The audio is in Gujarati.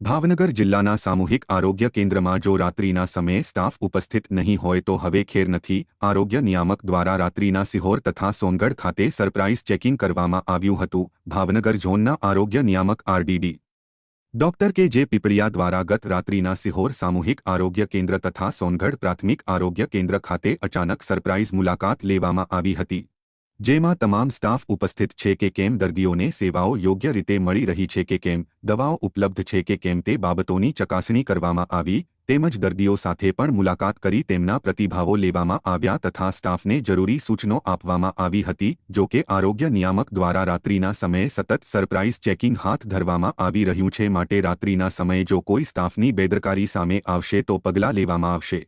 ભાવનગર જિલ્લાના સામૂહિક આરોગ્ય કેન્દ્રમાં જો રાત્રિના સમયે સ્ટાફ ઉપસ્થિત નહીં હોય તો હવે ખેર નથી। આરોગ્ય નિયામક દ્વારા રાત્રિના સિહોર તથા સોનગઢ ખાતે સરપ્રાઇઝ ચેકિંગ કરવામાં આવ્યું હતું। ભાવનગર ઝોનના આરોગ્ય નિયામક આરડીડી ડોક્ટર કે જે પીપળિયા દ્વારા ગત રાત્રિના સિહોર સામૂહિક આરોગ્ય કેન્દ્ર તથા સોનગઢ પ્રાથમિક આરોગ્ય કેન્દ્ર ખાતે અચાનક સરપ્રાઇઝ મુલાકાત લેવામાં આવી હતી, જેમાં તમામ સ્ટાફ ઉપસ્થિત છે કે કેમ, દર્દીઓને સેવાઓ યોગ્ય રીતે મળી રહી છે કે કેમ, દવાઓ ઉપલબ્ધ છે કે કેમ તે બાબતોની ચકાસણી કરવામાં આવી, તેમજ દર્દીઓ સાથે પણ મુલાકાત કરી તેમના પ્રતિભાવો લેવામાં આવ્યા તથા સ્ટાફને જરૂરી સૂચનો આપવામાં આવી હતી। જો કે આરોગ્ય નિયામક દ્વારા રાત્રિના સમયે સતત સરપ્રાઇઝ ચેકિંગ હાથ ધરવામાં આવી રહ્યું છે, માટે રાત્રિના સમયે જો કોઈ સ્ટાફની બેદરકારી સામે આવશે તો પગલાં લેવામાં આવશે।